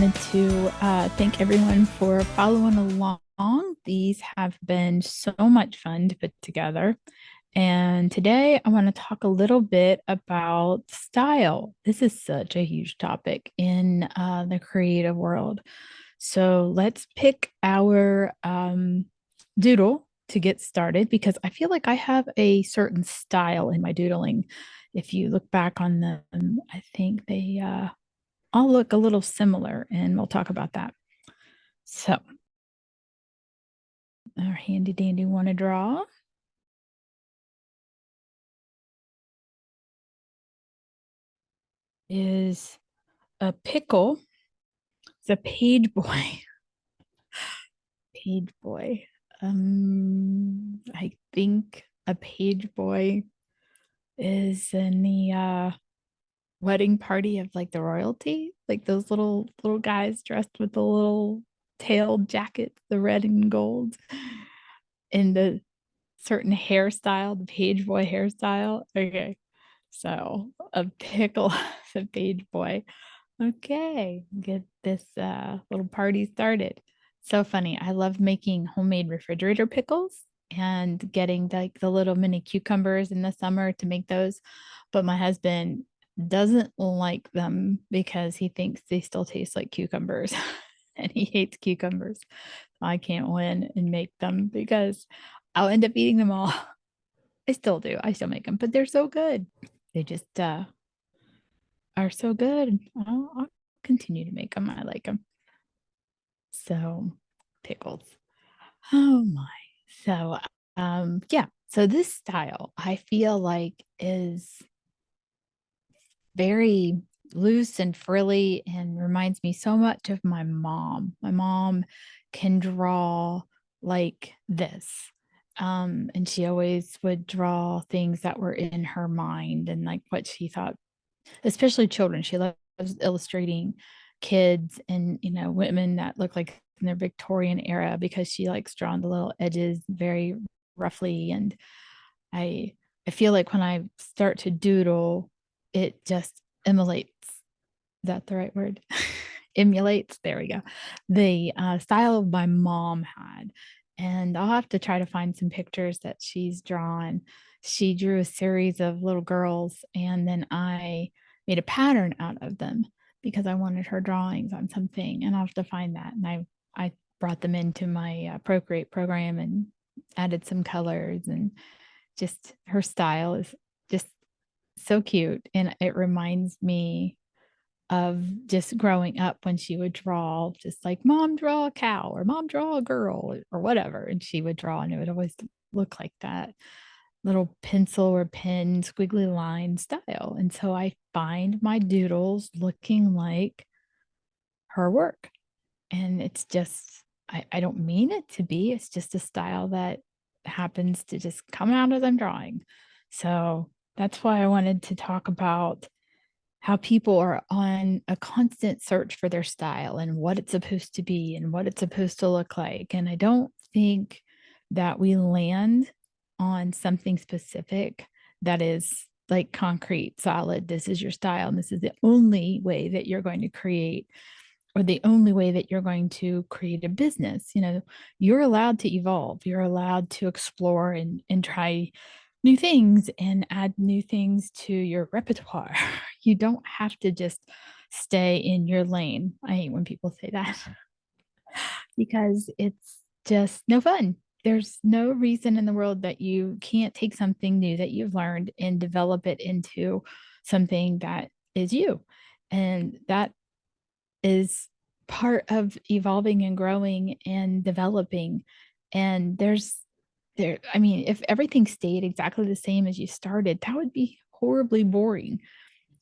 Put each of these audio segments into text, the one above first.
wanted to thank everyone for following along. These have been so much fun to put together. And today I want to talk a little bit about style. This is such a huge topic in the creative world. So let's pick our doodle to get started because I feel like I have a certain style in my doodling. If you look back on them, I think they all look a little similar, and we'll talk about that. So, our handy dandy want to draw is a pickle. It's a page boy. Page boy. I think a page boy is in the wedding party of like the royalty, like those little guys dressed with the little tailed jackets, the red and gold, and the certain hairstyle, the page boy hairstyle. Okay. So a pickle is a page boy. Okay, get this little party started. So funny. I love making homemade refrigerator pickles and getting like the little mini cucumbers in the summer to make those. But my husband doesn't like them because he thinks they still taste like cucumbers and he hates cucumbers. I can't win and make them because I'll end up eating them all. I still do. I still make them, but they're so good. They just are so good. I'll continue to make them. I like them. So pickles. Oh my. So yeah. So this style I feel like is very loose and frilly and reminds me so much of my mom. My mom can draw like this. And she always would draw things that were in her mind and like what she thought, especially children. She loves illustrating kids and women that look like in their Victorian era because she likes drawing the little edges very roughly. And I I feel like when I start to doodle, it just emulates. Is that the right word? Emulates. There we go. The style my mom had. And I'll have to try to find some pictures that she's drawn. She drew a series of little girls, and then I made a pattern out of them because I wanted her drawings on something. And I'll have to find that. And I brought them into my Procreate program and added some colors, and just her style is just so cute. And it reminds me of just growing up when she would draw, just like mom draw a cow or mom draw a girl or whatever. And she would draw, and it would always look like that little pencil or pen squiggly line style. And so I find my doodles looking like her work. And it's just, I don't mean it to be, it's just a style that happens to just come out as I'm drawing. So that's why I wanted to talk about how people are on a constant search for their style and what it's supposed to be and what it's supposed to look like. And I don't think that we land on something specific that is like concrete, solid. This is your style, and this is the only way that you're going to create, or the only way that you're going to create a business. You're allowed to evolve, you're allowed to explore and try new things and add new things to your repertoire. You don't have to just stay in your lane. I hate when people say that because it's just no fun. There's no reason in the world that you can't take something new that you've learned and develop it into something that is you. And that is part of evolving and growing and developing. And I mean, if everything stayed exactly the same as you started, that would be horribly boring.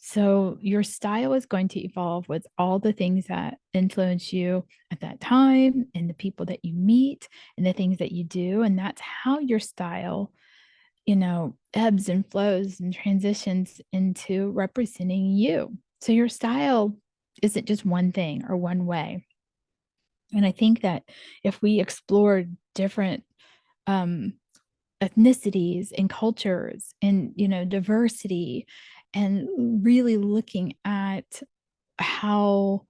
So your style is going to evolve with all the things that influence you at that time and the people that you meet and the things that you do. And that's how your style, ebbs and flows and transitions into representing you. So your style isn't just one thing or one way. And I think that if we explore different um, ethnicities and cultures and diversity, and really looking at how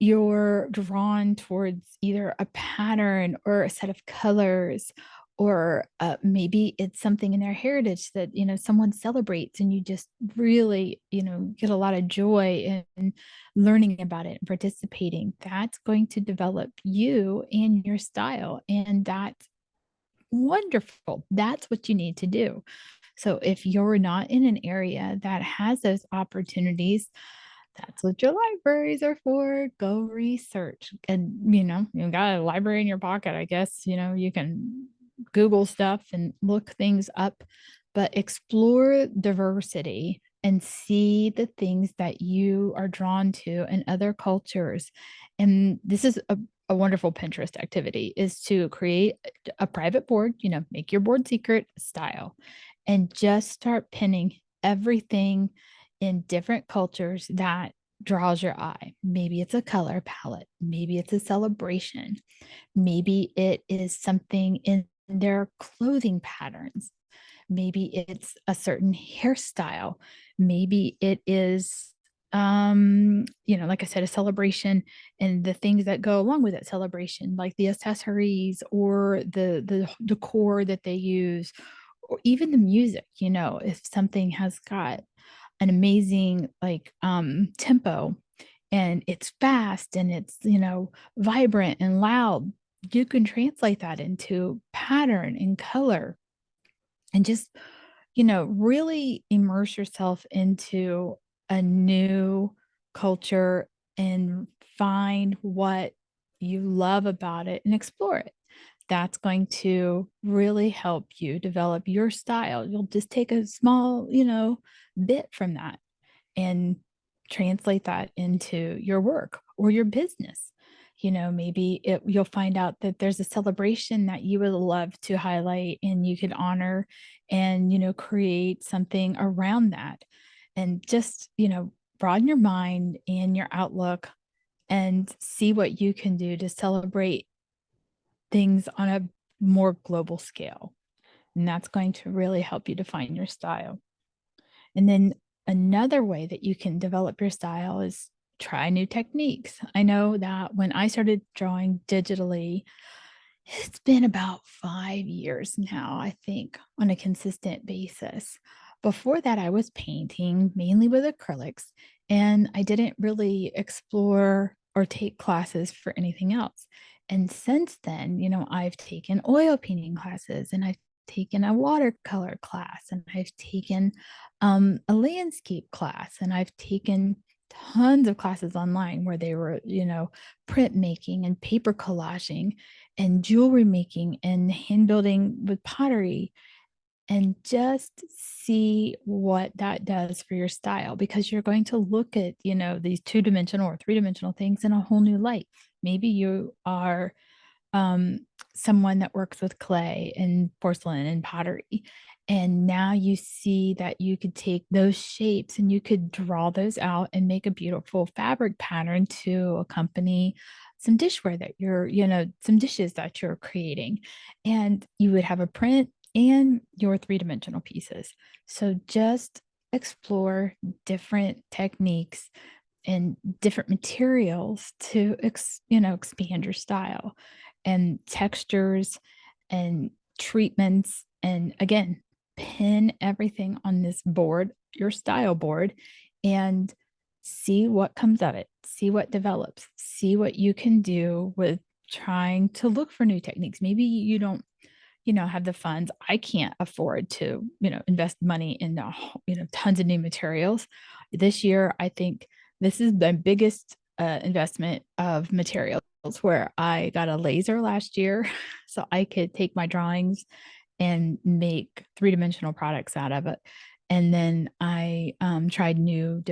you're drawn towards either a pattern or a set of colors, or maybe it's something in their heritage that someone celebrates, and you just really get a lot of joy in learning about it and participating. That's going to develop you and your style, and that's wonderful. That's what you need to do. So if you're not in an area that has those opportunities, that's what your libraries are for. Go research. And, you got a library in your pocket, I guess, you can Google stuff and look things up, but explore diversity and see the things that you are drawn to in other cultures. And this is a wonderful Pinterest activity, is to create a private board, make your board secret style, and just start pinning everything in different cultures that draws your eye. Maybe it's a color palette, maybe it's a celebration, maybe it is something in their clothing patterns, maybe it's a certain hairstyle, maybe it is like I said, a celebration and the things that go along with that celebration, like the accessories or the decor that they use, or even the music. If something has got an amazing tempo, and it's fast, and it's vibrant and loud, you can translate that into pattern and color, and just really immerse yourself into a new culture and find what you love about it and explore it. That's going to really help you develop your style. You'll just take a small, bit from that and translate that into your work or your business. Maybe you'll find out that there's a celebration that you would love to highlight and you could honor and, create something around that. And just, broaden your mind and your outlook and see what you can do to celebrate things on a more global scale. And that's going to really help you define your style. And then another way that you can develop your style is try new techniques. I know that when I started drawing digitally, it's been about 5 years now, I think, on a consistent basis. Before that, I was painting mainly with acrylics, and I didn't really explore or take classes for anything else. And since then, I've taken oil painting classes, and I've taken a watercolor class, and I've taken a landscape class, and I've taken tons of classes online where they were, print making and paper collaging and jewelry making and hand building with pottery, and just see what that does for your style, because you're going to look at, these two-dimensional or three-dimensional things in a whole new light. Maybe you are um, someone that works with clay and porcelain and pottery. And now you see that you could take those shapes and you could draw those out and make a beautiful fabric pattern to accompany some dishware that some dishes that you're creating. And you would have a print and your three-dimensional pieces. So just explore different techniques and different materials to expand your style and textures and treatments. And again, pin everything on this board, your style board, and see what comes of it, see what develops, see what you can do with trying to look for new techniques. Maybe you don't have the funds. I can't afford to invest money in tons of new materials this year. I think this is the biggest investment of materials, where I got a laser last year so I could take my drawings and make three-dimensional products out of it. And then I tried new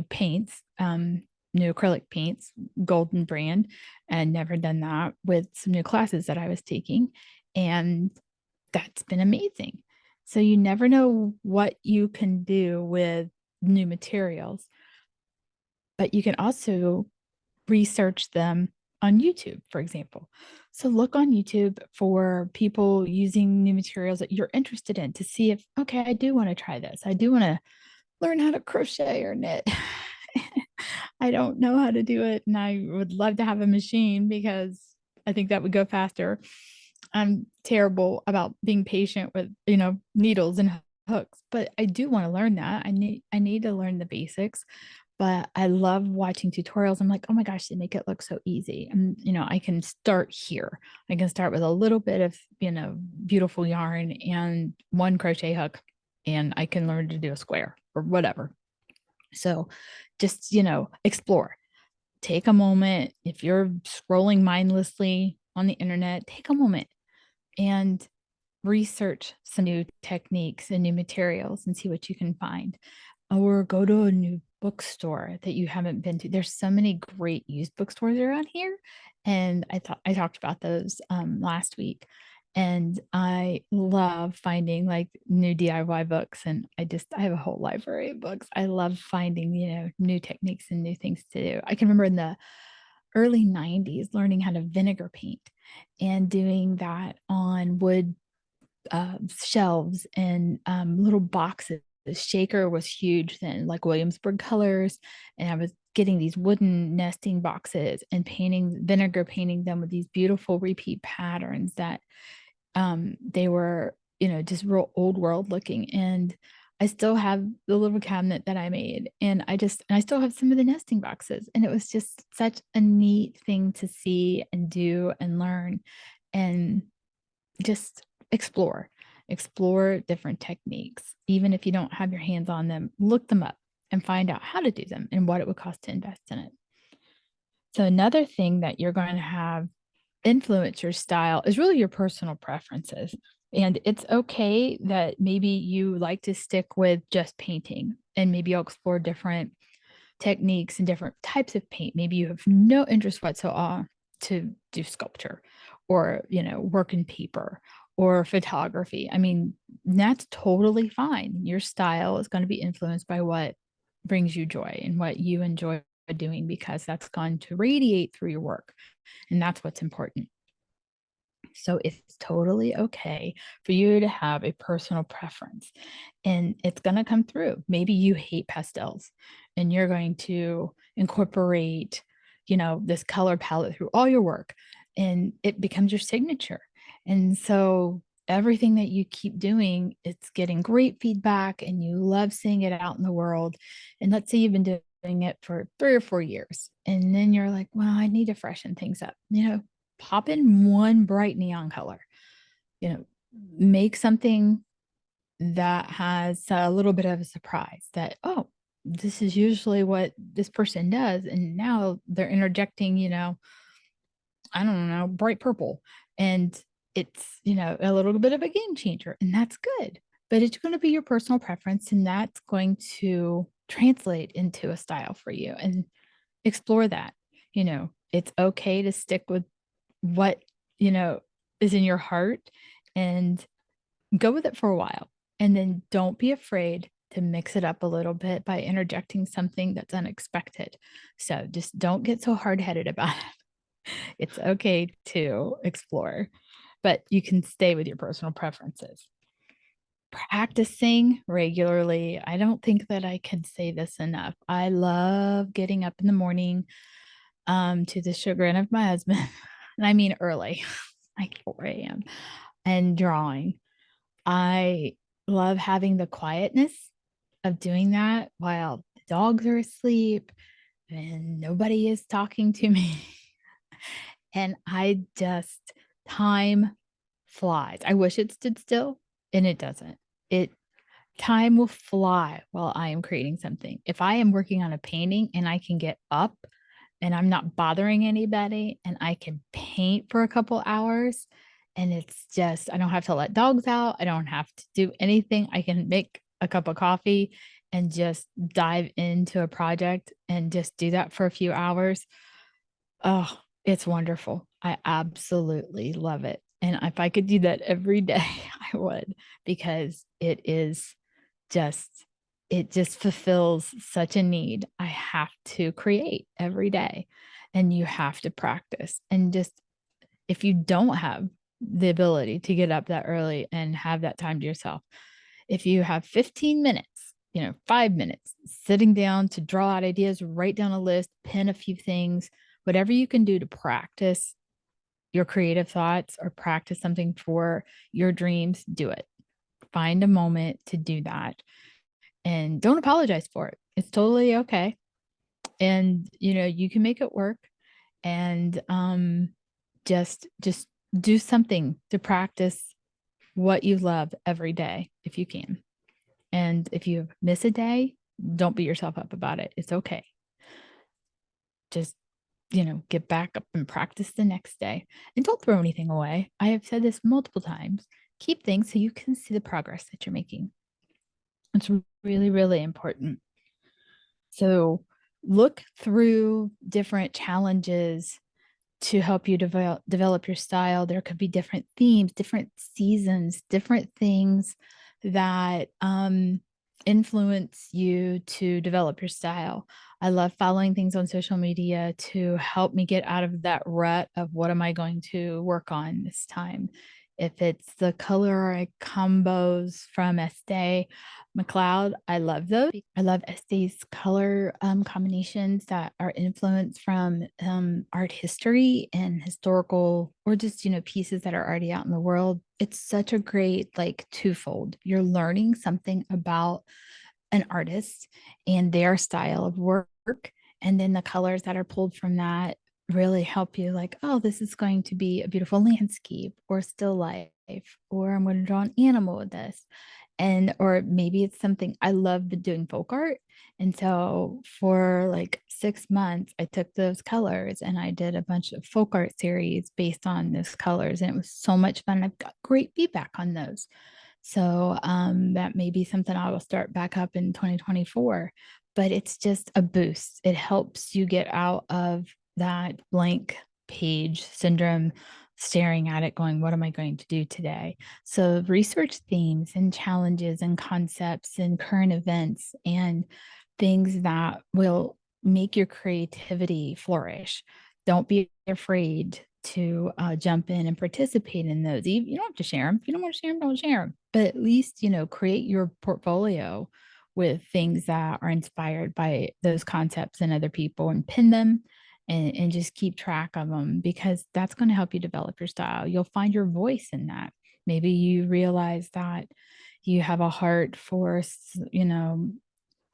paints, new acrylic paints, Golden brand, and never done that, with some new classes that I was taking. And that's been amazing. So you never know what you can do with new materials, but you can also research them on YouTube, for example. So look on YouTube for people using new materials that you're interested in, to see if, okay, I do want to try this. I do want to learn how to crochet or knit. I don't know how to do it, and I would love to have a machine because I think that would go faster. I'm terrible about being patient with, needles and hooks, but I do want to learn that. I need to learn the basics, but I love watching tutorials. I'm like, "Oh my gosh, they make it look so easy." And, I can start here. I can start with a little bit of, beautiful yarn and one crochet hook, and I can learn to do a square or whatever. So just, explore. Take a moment. If you're scrolling mindlessly on the internet, take a moment and research some new techniques and new materials and see what you can find. Or go to a new bookstore that you haven't been to. There's so many great used bookstores around here. And I thought I talked about those last week. And I love finding like new DIY books. And I have a whole library of books. I love finding, new techniques and new things to do. I can remember in the early 90s learning how to vinegar paint and doing that on wood shelves and little boxes. The shaker was huge then, like Williamsburg colors. And I was getting these wooden nesting boxes and vinegar painting them with these beautiful repeat patterns that they were, just real old world looking. And I still have the little cabinet that I made. And I still have some of the nesting boxes. And it was just such a neat thing to see and do and learn. And just explore different techniques. Even if you don't have your hands on them, look them up and find out how to do them and what it would cost to invest in it. So another thing that you're going to have influence your style is really your personal preferences. And it's okay that maybe you like to stick with just painting, and maybe you'll explore different techniques and different types of paint. Maybe you have no interest whatsoever to do sculpture or, work in paper or photography. I mean, that's totally fine. Your style is going to be influenced by what brings you joy and what you enjoy doing, because that's going to radiate through your work. And that's what's important. So it's totally okay for you to have a personal preference, and it's going to come through. Maybe you hate pastels and you're going to incorporate, this color palette through all your work, and it becomes your signature. And so everything that you keep doing, it's getting great feedback and you love seeing it out in the world. And let's say you've been doing it for 3 or 4 years, and then you're like, well, I need to freshen things up, pop in one bright neon color, you know, make something that has a little bit of a surprise that, oh, this is usually what this person does. And now they're interjecting, I don't know, bright purple. And it's, a little bit of a game changer. And that's good. But it's going to be your personal preference. And that's going to translate into a style for you. And explore that. It's okay to stick with what, is in your heart, and go with it for a while. And then don't be afraid to mix it up a little bit by interjecting something that's unexpected. So just don't get so hard headed about it. It's okay to explore, but you can stay with your personal preferences. Practicing regularly. I don't think that I can say this enough. I love getting up in the morning, to the chagrin of my husband. And I mean early, like 4 a.m., and drawing. I love having the quietness of doing that while the dogs are asleep and nobody is talking to me. And time flies. I wish it stood still, and it doesn't. It Time will fly while I am creating something. If I am working on a painting and I can get up and I'm not bothering anybody and I can paint for a couple hours, and it's just, I don't have to let dogs out. I don't have to do anything. I can make a cup of coffee and just dive into a project and just do that for a few hours. Oh, it's wonderful. I absolutely love it. And if I could do that every day, I would, because just, it just fulfills such a need. I have to create every day, and you have to practice. And just, if you don't have the ability to get up that early and have that time to yourself, if you have 15 minutes 5 minutes sitting down to draw out ideas, write down a list, pen a few things, whatever you can do to practice your creative thoughts or practice something for your dreams, do it. Find a moment to do that and don't apologize for it. It's totally okay. And you can make it work and just do something to practice what you love every day if you can. And if you miss a day, don't beat yourself up about it. It's okay. Just, get back up and practice the next day. And don't throw anything away. I have said this multiple times. Keep things so you can see the progress that you're making. It's really, really important. So look through different challenges to help you develop your style. There could be different themes, different seasons, different things that influence you to develop your style. I love following things on social media to help me get out of that rut of what am I going to work on this time. If it's the color combos from Estee McLeod, I love those. I love Estee's color combinations that are influenced from art history and historical, or just pieces that are already out in the world. It's such a great like twofold. You're learning something about an artist and their style of work, and then the colors that are pulled from that really help you, like, oh, this is going to be a beautiful landscape or still life, or I'm going to draw an animal with this. And or maybe it's something I love doing folk art. And so for like 6 months, I took those colors and I did a bunch of folk art series based on those colors. And it was so much fun. I've got great feedback on those. So that may be something I will start back up in 2024. But it's just a boost. It helps you get out of that blank page syndrome, staring at it, going, what am I going to do today? So research themes and challenges and concepts and current events and things that will make your creativity flourish. Don't be afraid to jump in and participate in those. You don't have to share them. If you don't want to share them, don't share them. But at least, create your portfolio with things that are inspired by those concepts and other people, and pin them and just keep track of them, because that's going to help you develop your style. You'll find your voice in that. Maybe you realize that you have a heart for,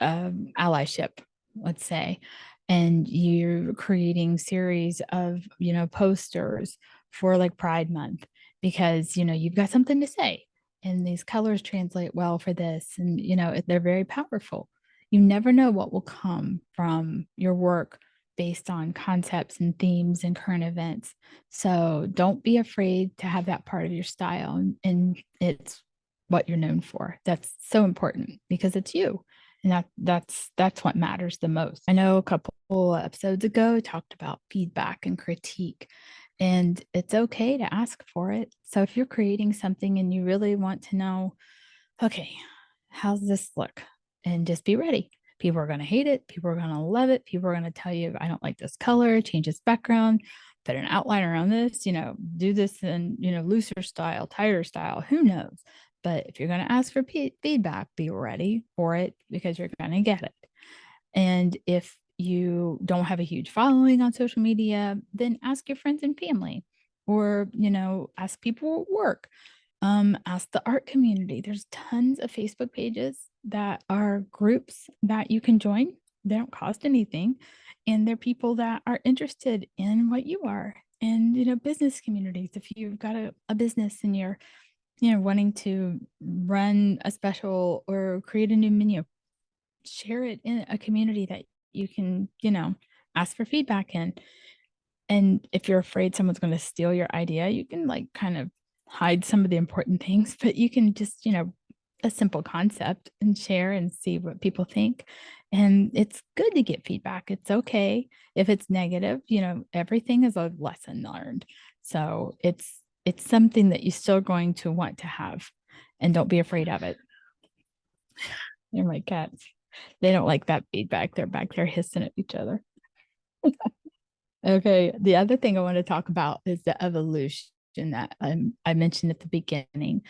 allyship, let's say, and you're creating series of, posters for like Pride Month because, you've got something to say and these colors translate well for this. And, they're very powerful. You never know what will come from your work based on concepts and themes and current events. So don't be afraid to have that part of your style. And it's what you're known for. That's so important because it's you. And that's what matters the most. I know a couple episodes ago I talked about feedback and critique, and it's okay to ask for it. So if you're creating something and you really want to know, okay, how's this look? And just be ready. People are going to hate it. People are going to love it. People are going to tell you, I don't like this color, change this background, put an outline around this, do this in, looser style, tighter style, who knows? But if you're going to ask for feedback, be ready for it because you're going to get it. And if you don't have a huge following on social media, then ask your friends and family, or, ask people at work, ask the art community. There's tons of Facebook pages that are groups that you can join. They don't cost anything. And they're people that are interested in what you are. And, business communities. If you've got a business and you're, wanting to run a special or create a new menu, share it in a community that you can, ask for feedback in. And if you're afraid someone's going to steal your idea, you can like kind of hide some of the important things, but you can just, a simple concept and share and see what people think. And it's good to get feedback. It's okay if it's negative, everything is a lesson learned. So it's something that you're still going to want to have, and don't be afraid of it. They're my cats. They don't like that feedback. They're back there hissing at each other. Okay. The other thing I want to talk about is the evolution that I mentioned at the beginning.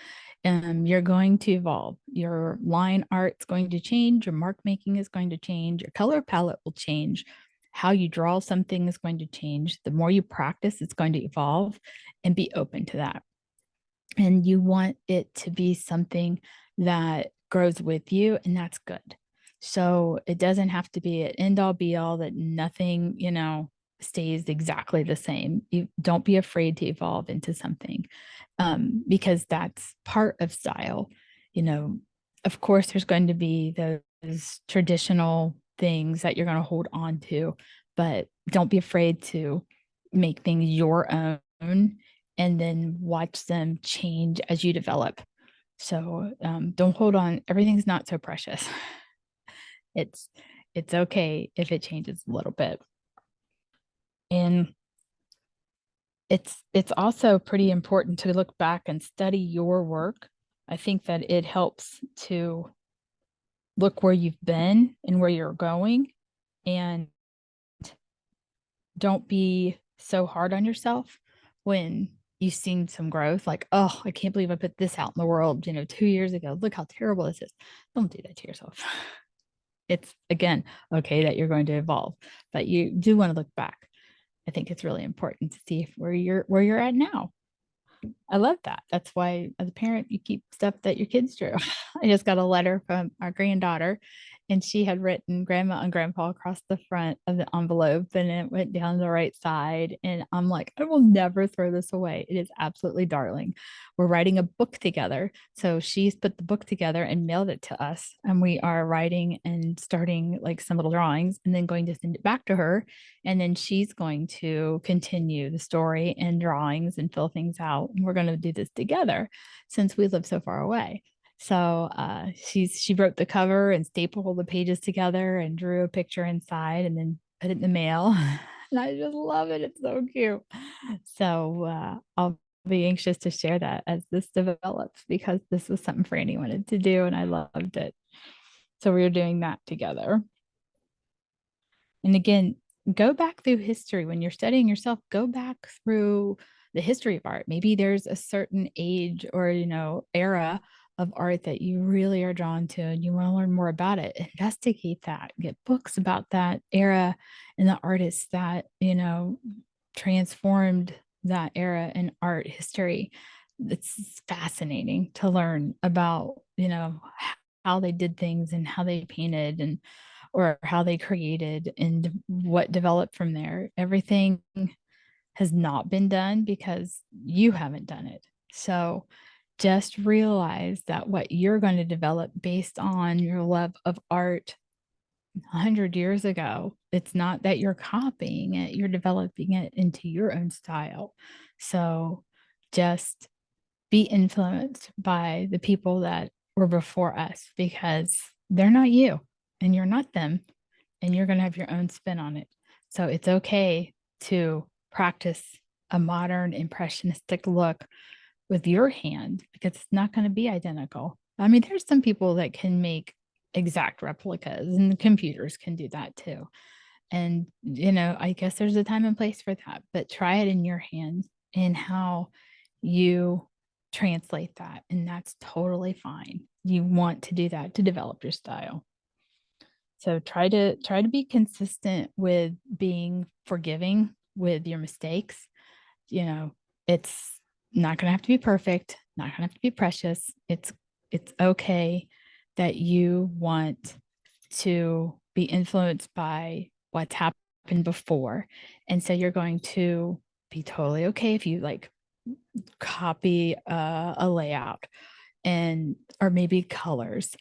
You're going to evolve. Your line art's going to change. Your mark making is going to change. Your color palette will change. How you draw something is going to change. The more you practice, it's going to evolve, and be open to that. And you want it to be something that grows with you, and that's good. So it doesn't have to be an end all be all that nothing, stays exactly the same. You don't be afraid to evolve into something, because that's part of style. You know, of course, there's going to be those traditional things that you're going to hold on to, but don't be afraid to make things your own and then watch them change as you develop. So don't hold on. Everything's not so precious. it's it's okay if it changes a little bit. And it's also pretty important to look back and study your work. I think that it helps to look where you've been and where you're going, and don't be so hard on yourself when you've seen some growth. Like, oh, I can't believe I put this out in the world, 2 years ago. Look how terrible this is. Don't do that to yourself. It's, again, okay that you're going to evolve, but you do want to look back. I think it's really important to see where you're at now. I love that. That's why, as a parent, you keep stuff that your kids drew. I just got a letter from our granddaughter, and she had written grandma and grandpa across the front of the envelope, and it went down the right side. And I'm like, I will never throw this away. It is absolutely darling. We're writing a book together. So she's put the book together and mailed it to us. And we are writing and starting like some little drawings and then going to send it back to her. And then she's going to continue the story and drawings and fill things out. And we're going to do this together since we live so far away. So she wrote the cover and stapled all the pages together and drew a picture inside and then put it in the mail. And I just love it. It's so cute. So I'll be anxious to share that as this develops, because this was something Franny wanted to do and I loved it. So we were doing that together. And again, go back through history. When you're studying yourself, go back through the history of art. Maybe there's a certain age or, era of art that you really are drawn to and you want to learn more about it. Investigate that, get books about that era and the artists that, transformed that era in art history. It's fascinating to learn about, how they did things and how they painted and or how they created and what developed from there. Everything has not been done because you haven't done it. So just realize that what you're going to develop based on your love of art 100 years ago, it's not that you're copying it, you're developing it into your own style. So just be influenced by the people that were before us, because they're not you and you're not them, and you're going to have your own spin on it. So it's okay to practice a modern impressionistic look with your hand, because it's not going to be identical. I mean, there's some people that can make exact replicas, and the computers can do that too. And, I guess there's a time and place for that, but try it in your hand and how you translate that. And that's totally fine. You want to do that to develop your style. So try to be consistent with being forgiving with your mistakes. It's not going to have to be perfect, not going to have to be precious. It's okay that you want to be influenced by what's happened before. And so you're going to be totally okay if you like copy a layout and or maybe colors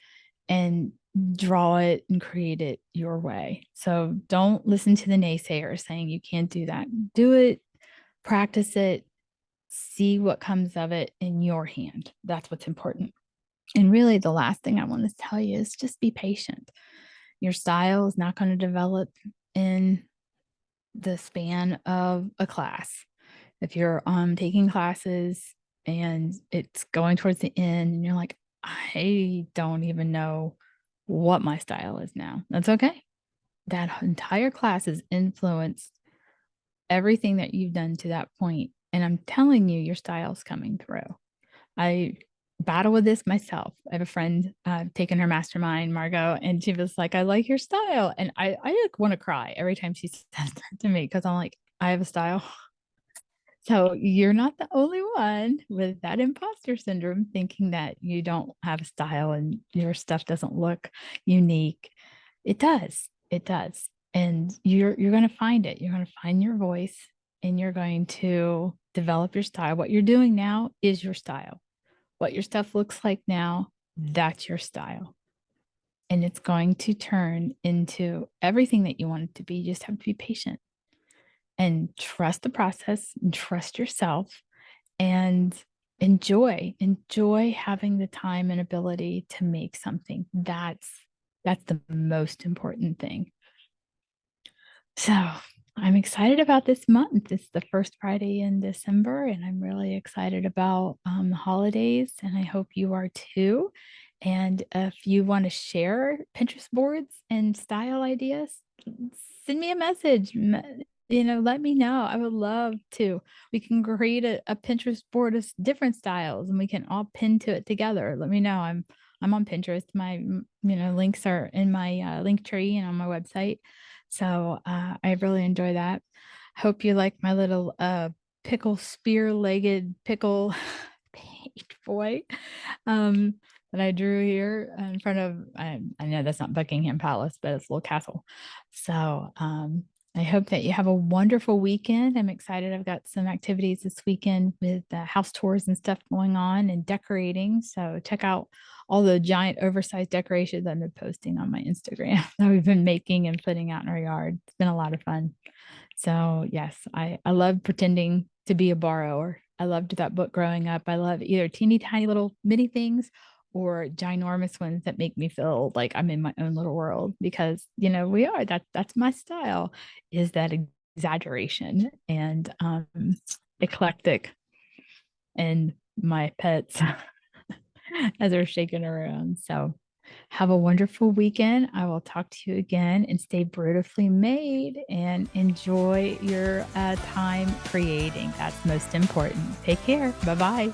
and draw it and create it your way. So don't listen to the naysayers saying you can't do that. Do it, practice it, see what comes of it in your hand. That's what's important. And really, the last thing I want to tell you is just be patient. Your style is not going to develop in the span of a class. If you're taking classes and it's going towards the end and you're like, I don't even know what my style is now, that's okay. That entire class has influenced everything that you've done to that point, And I'm telling you, your style's coming through. I battle with this myself. I have a friend, taken her mastermind, Margot, and she was like, I like your style. And I like want to cry every time she says that to me because I'm like, I have a style. So you're not the only one with that imposter syndrome thinking that you don't have a style and your stuff doesn't look unique. It does. It does. And you're going to find it. You're going to find your voice and you're going to develop your style. What you're doing now is your style. What your stuff looks like now, that's your style. And it's going to turn into everything that you want it to be. You just have to be patient and trust the process and trust yourself and enjoy having the time and ability to make something. That's the most important thing. So I'm excited about this month. It's the first Friday in December, and I'm really excited about the holidays, and I hope you are too. And if you want to share Pinterest boards and style ideas, send me a message. Let me know. I would love to. We can create a Pinterest board of different styles, and we can all pin to it together. Let me know. I'm on Pinterest. My links are in my link tree and on my website. So I really enjoy that. Hope you like my little pickle spear-legged pickle page boy that I drew here in front of. I know that's not Buckingham Palace, but it's a little castle. So I hope that you have a wonderful weekend. I'm excited. I've got some activities this weekend with house tours and stuff going on and decorating. So check out all the giant oversized decorations I've been posting on my Instagram that we've been making and putting out in our yard. It's been a lot of fun. So yes, I love pretending to be a borrower. I loved that book growing up. I love either teeny tiny little mini things or ginormous ones that make me feel like I'm in my own little world because we are that's my style is that exaggeration and eclectic and my pets as they're shaking around. So have a wonderful weekend. I will talk to you again and stay beautifully made and enjoy your time creating. That's most important. Take care. Bye bye.